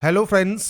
Hello friends.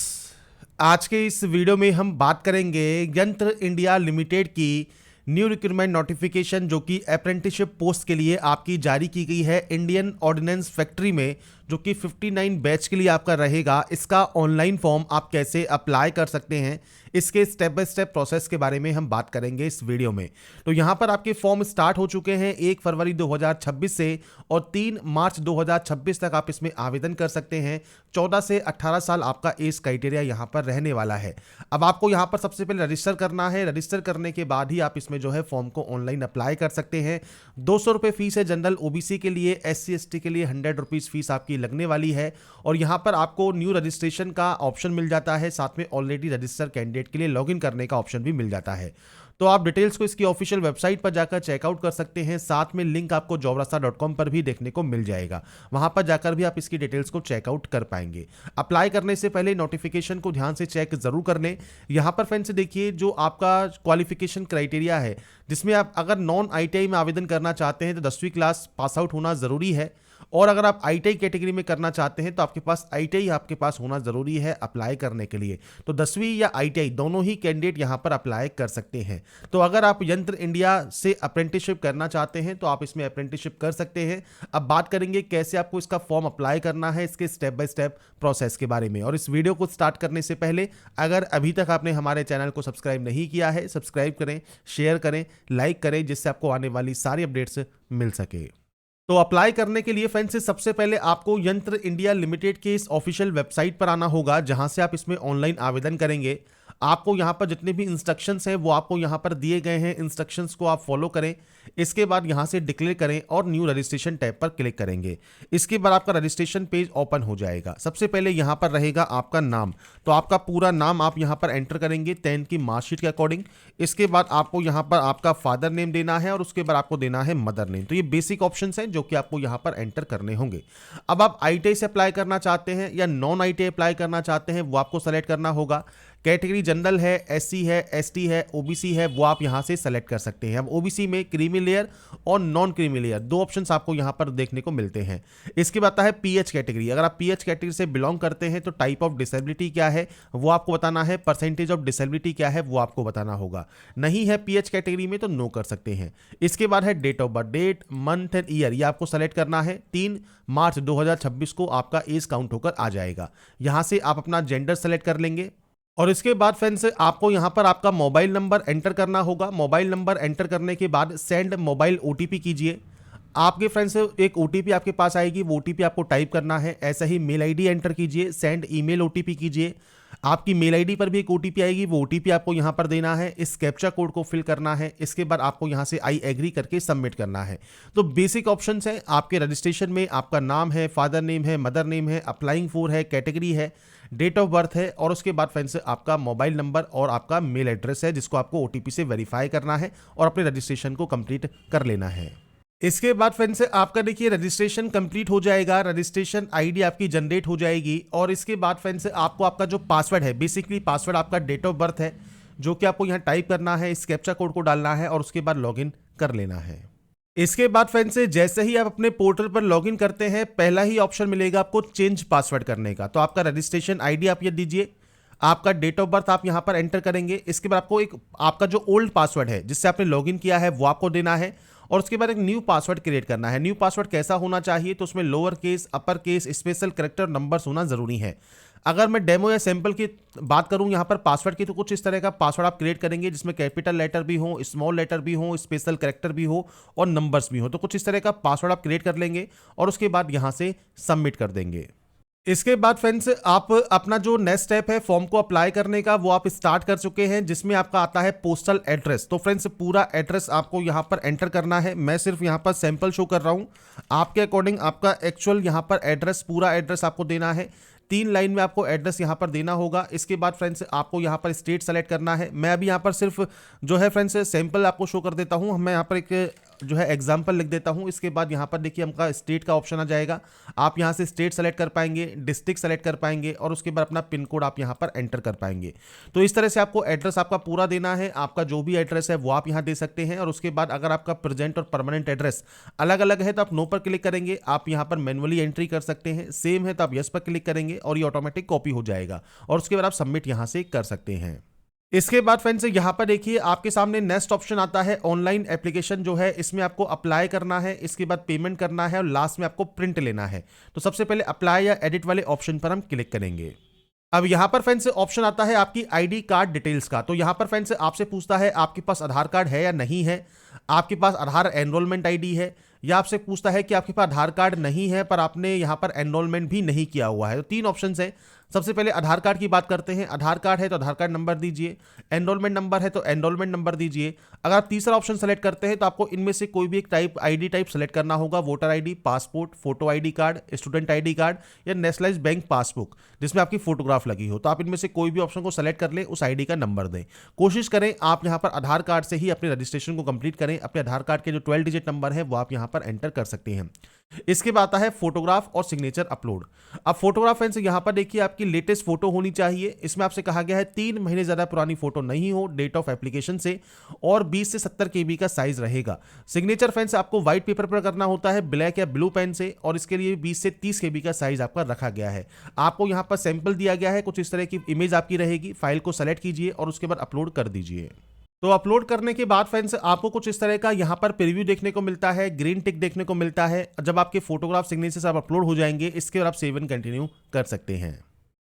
आज के इस वीडियो में हम बात करेंगे यंत्र इंडिया लिमिटेड की न्यू रिक्रूटमेंट नोटिफिकेशन जो कि अप्रेंटिसशिप पोस्ट के लिए आपकी जारी की गई है इंडियन ऑर्डिनेंस फैक्ट्री में, जो कि 59 बैच के लिए आपका रहेगा। इसका ऑनलाइन फॉर्म आप कैसे अप्लाई कर सकते हैं, इसके स्टेप बाय स्टेप प्रोसेस के बारे में हम बात करेंगे इस वीडियो में। तो यहाँ पर आपके फॉर्म स्टार्ट हो चुके हैं 1 फरवरी 2026 से और 3 मार्च 2026 तक आप इसमें आवेदन कर सकते हैं। 14 से 18 साल आपका एज क्राइटेरिया यहाँ पर रहने वाला है। अब आपको यहाँ पर सबसे पहले रजिस्टर करना है। रजिस्टर करने के बाद ही आप इसमें जो है फॉर्म को ऑनलाइन अप्लाई कर सकते हैं। 200 रुपये फीस है जनरल ओबीसी के लिए, SC ST के लिए 100 रुपीज़ फीस आपकी लगने वाली है। और यहाँ पर आपको न्यू रजिस्ट्रेशन का ऑप्शन मिल जाता है, साथ में ऑलरेडी रजिस्टर कैंडिडेट के लिए लॉगिन करने का ऑप्शन भी मिल जाता है। तो आप डिटेल्स को इसकी ऑफिशियल वेबसाइट पर जाकर चेकआउट कर सकते हैं। साथ में लिंक आपको jobrasta.com पर भी देखने को मिल जाएगा, वहां पर जाकर भी आप इसकी डिटेल्स को चेकआउट कर पाएंगे। अप्लाई करने से पहले नोटिफिकेशन को ध्यान से चेक जरूर कर लें। यहाँ पर फ्रेंड्स देखिए, जो आपका क्वालिफिकेशन क्राइटेरिया है, जिसमें आप अगर नॉन ITI में आवेदन करना चाहते हैं तो 10वीं क्लास पास आउट होना जरूरी है। और अगर आप ITI कैटेगरी में करना चाहते हैं तो आपके पास ITI आपके पास होना जरूरी है अप्लाई करने के लिए। तो 10वीं या ITI दोनों ही कैंडिडेट यहां पर अप्लाई कर सकते हैं। तो अगर आप यंत्र इंडिया से अप्रेंटिसशिप करना चाहते हैं तो आप इसमें अप्रेंटिसशिप कर सकते हैं। अब बात करेंगे कैसे आपको इसका फॉर्म अप्लाई करना है, इसके स्टेप बाय स्टेप प्रोसेस के बारे में। और इस वीडियो को स्टार्ट करने से पहले अगर अभी तक आपने हमारे चैनल को सब्सक्राइब नहीं किया है, सब्सक्राइब करें, शेयर करें, लाइक करें, जिससे आपको आने वाली सारी अपडेट्स मिल सके। तो अप्लाई करने के लिए फ्रेंड्स सबसे पहले आपको यंत्र इंडिया लिमिटेड के इस ऑफिशियल वेबसाइट पर आना होगा, जहां से आप इसमें ऑनलाइन आवेदन करेंगे। आपको यहां पर जितने भी इंस्ट्रक्शंस हैं वो आपको यहां पर दिए गए हैं, इंस्ट्रक्शंस को आप फॉलो करें। इसके बाद यहां से डिक्लेयर करें और न्यू रजिस्ट्रेशन टैब पर क्लिक करेंगे। इसके बाद आपका रजिस्ट्रेशन पेज ओपन हो जाएगा। सबसे पहले यहां पर रहेगा आपका नाम, तो आपका पूरा नाम आप यहां पर एंटर करेंगे 10th की मार्कशीट के अकॉर्डिंग। इसके बाद आपको यहां पर आपका फादर नेम देना है और उसके बाद आपको देना है मदर नेम। तो ये बेसिक ऑप्शंस हैं जो कि आपको यहां पर एंटर करने होंगे। अब आप ITI से अप्लाई करना चाहते हैं या नॉन ITI अप्लाई करना चाहते हैं, वो आपको सेलेक्ट करना होगा। कैटेगरी जनरल है, SC है, ST है, OBC है, वो आप यहां से सेलेक्ट कर सकते हैं। अब OBC में क्रीमी लेयर और नॉन क्रीमी लेयर दो ऑप्शंस आपको यहां पर देखने को मिलते हैं। इसके बाद आता है PH कैटेगरी। अगर आप PH कैटेगरी से बिलोंग करते हैं तो टाइप ऑफ डिसेबिलिटी क्या है वो आपको बताना है, परसेंटेज ऑफ डिसेबिलिटी क्या है वो आपको बताना होगा। नहीं है PH कैटेगरी में तो नो कर सकते हैं। इसके बाद है date of birth, date, month and year, ये आपको सेलेक्ट करना है। 3 मार्च 2026 को आपका एज काउंट होकर आ जाएगा। यहां से आप अपना जेंडर सेलेक्ट कर लेंगे और इसके बाद फ्रेंड्स आपको यहां पर आपका मोबाइल नंबर एंटर करना होगा। मोबाइल नंबर एंटर करने के बाद सेंड मोबाइल OTP कीजिए। आपके फ्रेंड्स एक OTP आपके पास आएगी, वो OTP आपको टाइप करना है। ऐसा ही मेल ID एंटर कीजिए, सेंड ईमेल OTP कीजिए। आपकी मेल ID पर भी एक OTP आएगी, वो OTP आपको यहां पर देना है। इस कैप्चा कोड को फिल करना है। इसके बाद आपको यहां से आई एग्री करके सबमिट करना है। तो बेसिक ऑप्शंस है आपके रजिस्ट्रेशन में, आपका नाम है, फादर नेम है, मदर नेम है, अप्लाइंग फॉर है, कैटेगरी है, डेट ऑफ बर्थ है और उसके बाद फ्रेंड्स आपका मोबाइल नंबर और आपका मेल एड्रेस है, जिसको आपको OTP से वेरीफाई करना है और अपने रजिस्ट्रेशन को कंप्लीट कर लेना है। इसके बाद फ्रेंड्स आपका देखिए रजिस्ट्रेशन कंप्लीट हो जाएगा, रजिस्ट्रेशन ID आपकी जनरेट हो जाएगी। और इसके बाद फ्रेंड्स आपको आपका जो पासवर्ड है, बेसिकली पासवर्ड आपका डेट ऑफ बर्थ है, जो कि आपको यहाँ टाइप करना है। इस कैप्चा कोड को डालना है और उसके बाद लॉगिन कर लेना है। इसके बाद फ्रेंड्स जैसे ही आप अपने पोर्टल पर लॉगिन करते हैं, पहला ही ऑप्शन मिलेगा आपको चेंज पासवर्ड करने का। तो आपका रजिस्ट्रेशन ID आप ये दीजिए, आपका डेट ऑफ बर्थ आप यहां पर एंटर करेंगे। इसके बाद आपको एक आपका जो ओल्ड पासवर्ड है जिससे आपने लॉगिन किया है वो आपको देना है और उसके बाद एक न्यू पासवर्ड क्रिएट करना है। न्यू पासवर्ड कैसा होना चाहिए, तो उसमें lower case, upper case, special character, numbers होना जरूरी है। अगर मैं डेमो या सैंपल की बात करूं यहां पर पासवर्ड की, तो कुछ इस तरह का पासवर्ड आप क्रिएट करेंगे जिसमें कैपिटल लेटर भी हो, स्मॉल लेटर भी हो, स्पेशल कैरेक्टर भी हो और नंबर्स भी हो। तो कुछ इस तरह का पासवर्ड आप क्रिएट कर लेंगे और उसके बाद यहां से सबमिट कर देंगे। इसके बाद फ्रेंड्स आप अपना जो नेक्स्ट स्टेप है फॉर्म को अप्लाई करने का, वो आप स्टार्ट कर चुके हैं, जिसमें आपका आता है पोस्टल एड्रेस। तो फ्रेंड्स पूरा एड्रेस आपको यहां पर एंटर करना है। मैं सिर्फ यहां पर सैंपल शो कर रहा हूं, आपके अकॉर्डिंग आपका एक्चुअल यहां पर एड्रेस, पूरा एड्रेस आपको देना है। 3 लाइन में आपको एड्रेस यहां पर देना होगा। इसके बाद फ्रेंड्स आपको यहां पर स्टेट सेलेक्ट करना है। मैं अभी यहां पर सिर्फ जो है फ्रेंड्स सैंपल आपको शो कर देता हूं। मैं यहां पर एक जो है एग्जाम्पल लिख देता हूँ। इसके बाद यहाँ पर देखिए हमका स्टेट का ऑप्शन आ जाएगा। आप यहाँ से स्टेट सेलेक्ट कर पाएंगे, डिस्ट्रिक्ट सेलेक्ट कर पाएंगे और उसके बाद अपना पिन कोड आप यहाँ पर एंटर कर पाएंगे। तो इस तरह से आपको एड्रेस आपका पूरा देना है। आपका जो भी एड्रेस है वो आप यहाँ दे सकते हैं। और उसके बाद अगर आपका प्रेजेंट और परमानेंट एड्रेस अलग अलग है तो आप नो पर क्लिक करेंगे। आप यहाँ पर मैनुअली एंट्री कर सकते हैं। सेम है तो आप यस पर क्लिक करेंगे और ये ऑटोमेटिक कॉपी हो जाएगा और उसके बाद आप सबमिट यहाँ से कर सकते हैं। इसके बाद फ्रेंड्स यहाँ पर देखिए आपके सामने नेक्स्ट ऑप्शन आता है ऑनलाइन एप्लीकेशन जो है, इसमें आपको अप्लाई करना है, इसके बाद पेमेंट करना है और लास्ट में आपको प्रिंट लेना है। तो सबसे पहले अप्लाई या एडिट वाले ऑप्शन पर हम क्लिक करेंगे। अब यहाँ पर फ्रेंड्स ऑप्शन आता है आपकी आईडी कार्ड डिटेल्स का। तो यहाँ पर फ्रेंड्स आपसे पूछता है आपके पास आधार कार्ड है या नहीं है, आपके पास आधार एनरोलमेंट आईडी है, या आपसे पूछता है कि आपके पास आधार कार्ड नहीं है पर आपने यहाँ पर एनरोलमेंट भी नहीं किया हुआ है। तो तीन ऑप्शन है। सबसे पहले आधार कार्ड की बात करते हैं। आधार कार्ड है तो आधार कार्ड नंबर दीजिए, एनरोलमेंट नंबर है तो एनरोलमेंट नंबर दीजिए। अगर आप तीसरा ऑप्शन सेलेक्ट करते हैं तो आपको इनमें से कोई भी एक टाइप आईडी टाइप सेलेक्ट करना होगा, voter ID, passport, photo ID card, student ID card या नेशनलाइज्ड बैंक पासबुक जिसमें आपकी फोटोग्राफ लगी हो। तो आप इनमें से कोई भी ऑप्शन को सेलेक्ट कर लें, उस आईडी का नंबर दें। कोशिश करें आप यहाँ पर आधार कार्ड से ही अपने रजिस्ट्रेशन को कंप्लीट करें। अपने आधार कार्ड के जो 12 डिजिट नंबर है वो आप यहाँ पर एंटर कर सकते हैं। इसके बाद आता है फोटोग्राफ और सिग्नेचर अपलोड। अब फोटोग्राफ फ्रेंड्स यहाँ पर देखिए आपकी लेटेस्ट फोटो होनी चाहिए। इसमें आपसे कहा गया है 3 महीने ज्यादा पुरानी फोटो नहीं हो डेट ऑफ एप्लीकेशन से और 20 से 70 KB का साइज रहेगा। सिग्नेचर फ्रेंड्स आपको व्हाइट पेपर पर करना होता है, ब्लैक या ब्लू पेन से, और इसके लिए 20 से 30 KB का साइज आपका रखा गया है। आपको यहाँ पर सैंपल दिया गया है, कुछ इस तरह की इमेज आपकी रहेगी। फाइल को सेलेक्ट कीजिए और उसके बाद अपलोड कर दीजिए। तो अपलोड करने के बाद फ्रेंड्स आपको कुछ इस तरह का यहाँ पर प्रीव्यू देखने को मिलता है, ग्रीन टिक देखने को मिलता है। जब आपके फोटोग्राफ सिग्नेचर सब अपलोड हो जाएंगे इसके बाद आप सेव एंड कंटिन्यू कर सकते हैं।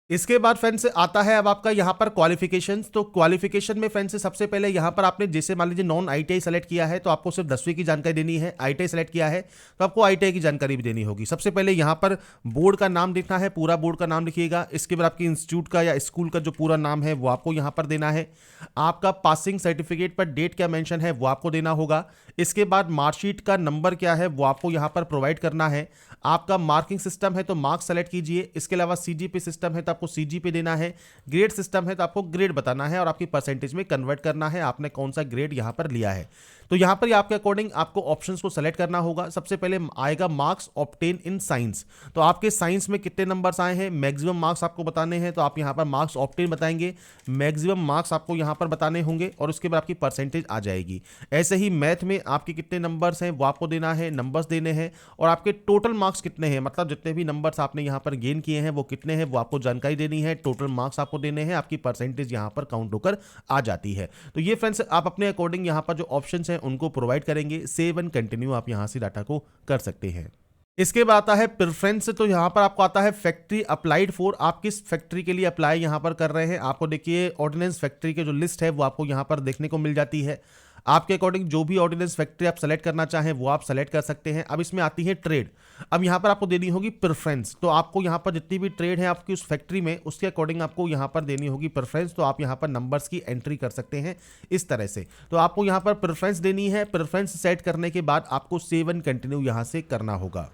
इसके बाद फ्रेंड्स आता है अब आपका यहाँ पर क्वालिफिकेशंस। तो क्वालिफिकेशन में फ्रेंड्स सबसे पहले यहाँ पर आपने जैसे मान लीजिए नॉन ITI सेलेक्ट किया है तो आपको सिर्फ 10वीं की जानकारी देनी है। ITI सेलेक्ट किया है तो आपको ITI की जानकारी भी देनी होगी। सबसे पहले यहाँ पर बोर्ड का नाम देखना है, पूरा बोर्ड का नाम लिखिएगा। इसके बाद आपकी इंस्टीट्यूट का या स्कूल का जो पूरा नाम है वो आपको यहाँ पर देना है। आपका पासिंग सर्टिफिकेट पर डेट क्या मेंशन है वो आपको देना होगा। इसके बाद मार्कशीट का नंबर क्या है वो आपको यहाँ पर प्रोवाइड करना है। आपका मार्किंग सिस्टम है तो मार्क्स सेलेक्ट कीजिए। इसके अलावा CGP सिस्टम है तो आपको CGP देना है। ग्रेड सिस्टम है तो आपको ग्रेड बताना है और आपकी परसेंटेज में कन्वर्ट करना है आपने कौन सा ग्रेड यहाँ पर लिया है। तो यहाँ पर आपके अकॉर्डिंग आपको ऑप्शंस को सेलेक्ट करना होगा। सबसे पहले आएगा मार्क्स ऑब्टेन इन साइंस। तो आपके साइंस में कितने नंबर्स आए हैं, मैक्सिमम मार्क्स आपको बताने हैं तो आप यहाँ पर मार्क्स ऑब्टेन बताएंगे। मैक्सिमम मार्क्स आपको यहाँ पर बताने होंगे और उसके बाद आपकी परसेंटेज आ जाएगी। ऐसे ही मैथ में आपके कितने नंबर्स हैं वो आपको देना है, नंबर्स देने हैं और आपके टोटल मार्क्स कितने हैं, मतलब जितने भी नंबर्स आपने यहाँ पर गेन किए हैं वो कितने हैं वो आपको जानकारी देनी है। टोटल मार्क्स आपको देने हैं, आपकी परसेंटेज यहाँ पर काउंट होकर आ जाती है। तो ये फ्रेंड्स आप अपने अकॉर्डिंग यहाँ पर जो ऑप्शंस हैं उनको प्रोवाइड करेंगे। सेव एंड कंटिन्यू आप यहाँ से डाटा को कर सकते हैं। इसके बाद आता है प्रेफरेंस। तो यहाँ पर आपको आता है फैक्ट्री अप्लाइड फॉर, आप किस फैक्ट्री के लिए अप्लाई यहाँ पर कर रहे हैं। आपको देखिए ऑर्डिनेंस फैक्ट्री के जो लिस्ट है वो आपको यहाँ पर देखने को मिल जाती है। आपके अकॉर्डिंग जो भी ऑर्डिनेंस फैक्ट्री आप सेलेक्ट करना चाहें वो आप सेलेक्ट कर सकते हैं। अब इसमें आती है ट्रेड। अब यहाँ पर आपको देनी होगी प्रेफरेंस। तो आपको यहाँ पर जितनी भी ट्रेड है आपकी उस फैक्ट्री में उसके अकॉर्डिंग आपको यहाँ पर देनी होगी प्रेफरेंस। तो आप यहाँ पर नंबर्स की एंट्री कर सकते हैं इस तरह से। तो आपको यहाँ पर प्रेफरेंस देनी है। प्रेफरेंस सेट करने के बाद आपको सेव एंड कंटिन्यू यहाँ से करना होगा।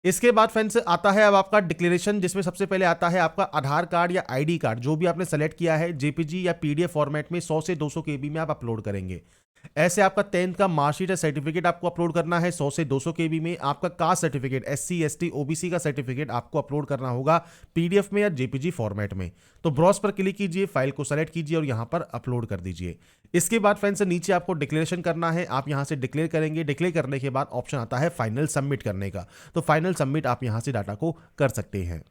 इसके बाद फ्रेंड्स आता है अब आपका डिक्लेरेशन, जिसमें सबसे पहले आता है आपका आधार कार्ड या ID कार्ड जो भी आपने सेलेक्ट किया है JPG या PDF फॉर्मेट में 100 से 200 KB में आप अपलोड करेंगे। ऐसे आपका 10th का मार्कशीट या सर्टिफिकेट आपको अपलोड करना है 100 से 200 KB में। आपका caste certificate SC ST OBC का सर्टिफिकेट आपको अपलोड करना होगा PDF में या JPG फॉर्मेट में। तो ब्राउज पर क्लिक कीजिए, फाइल को सेलेक्ट कीजिए और यहाँ पर अपलोड कर दीजिए। इसके बाद फ्रेंड्स नीचे आपको डिक्लेरेशन करना है, आप यहाँ से डिक्लेयर करेंगे। डिक्लेयर करने के बाद ऑप्शन आता है फाइनल सबमिट करने का। तो फाइनल सबमिट आप यहाँ से डाटा को कर सकते हैं।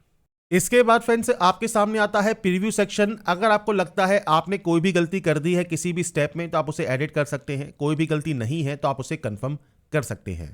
इसके बाद फ्रेंड्स आपके सामने आता है प्रीव्यू सेक्शन। अगर आपको लगता है आपने कोई भी गलती कर दी है किसी भी स्टेप में तो आप उसे एडिट कर सकते हैं। कोई भी गलती नहीं है तो आप उसे कंफर्म कर सकते हैं।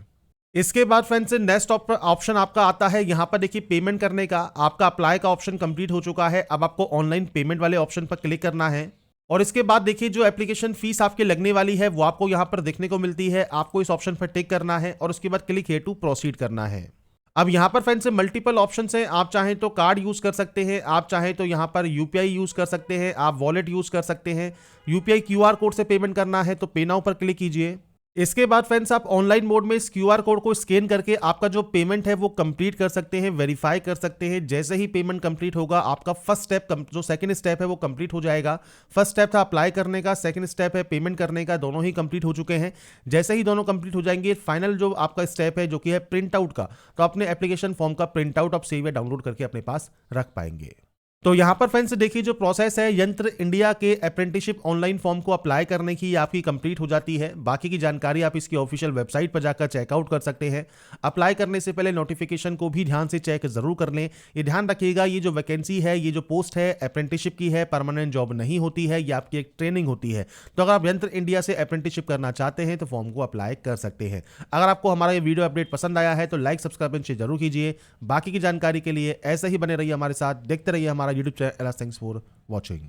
इसके बाद फ्रेंड्स नेक्स्ट ऑप्शन आपका आता है यहाँ पर देखिए पेमेंट करने का। आपका अप्लाई का ऑप्शन कंप्लीट हो चुका है। अब आपको ऑनलाइन पेमेंट वाले ऑप्शन पर क्लिक करना है और इसके बाद देखिए जो एप्लीकेशन फीस आपके लगने वाली है वो आपको यहाँ पर देखने को मिलती है। आपको इस ऑप्शन पर टिक करना है और उसके बाद क्लिक हियर टू प्रोसीड करना है। अब यहाँ पर फ्रेंड्स मल्टीपल ऑप्शंस हैं। आप चाहें तो कार्ड यूज कर सकते हैं, आप चाहें तो यहाँ पर UPI यूज कर सकते हैं, आप वॉलेट यूज कर सकते हैं। UPI QR कोड से पेमेंट करना है तो पे नाउ पर क्लिक कीजिए। इसके बाद फ्रेंड्स आप ऑनलाइन मोड में इस क्यूआर कोड को स्कैन करके आपका जो पेमेंट है वो कंप्लीट कर सकते हैं, वेरीफाई कर सकते हैं। जैसे ही पेमेंट कंप्लीट होगा आपका फर्स्ट स्टेप जो सेकंड स्टेप है वो कंप्लीट हो जाएगा। फर्स्ट स्टेप था अप्लाई करने का, सेकंड स्टेप है पेमेंट करने का, दोनों ही कंप्लीट हो चुके हैं। जैसे ही दोनों कंप्लीट हो जाएंगे फाइनल जो आपका स्टेप है जो कि है प्रिंट आउट का, तो अपने एप्लीकेशन फॉर्म का प्रिंट आउट आप सेव या डाउनलोड करके अपने पास रख पाएंगे। तो यहां पर फ्रेंड्स देखिए जो प्रोसेस है यंत्र इंडिया के अप्रेंटिसशिप ऑनलाइन फॉर्म को अप्लाई करने की आपकी कंप्लीट हो जाती है। बाकी की जानकारी आप इसकी ऑफिशियल वेबसाइट पर जाकर चेकआउट कर सकते हैं। अप्लाई करने से पहले नोटिफिकेशन को भी ध्यान से चेक जरूर कर लें। ये ध्यान रखिएगा ये जो वैकेंसी है, ये जो पोस्ट है अप्रेंटिसशिप की है, परमानेंट जॉब नहीं होती है, ये आपकी एक ट्रेनिंग होती है। तो अगर आप यंत्र इंडिया से अप्रेंटिसशिप करना चाहते हैं तो फॉर्म को अप्लाई कर सकते हैं। अगर आपको हमारा ये वीडियो अपडेट पसंद आया है तो लाइक सब्सक्राइब जरूर कीजिए। बाकी की जानकारी के लिए ऐसे ही बने रहिए हमारे साथ, देखते रहिए हमारा YouTube channel. Thanks for watching.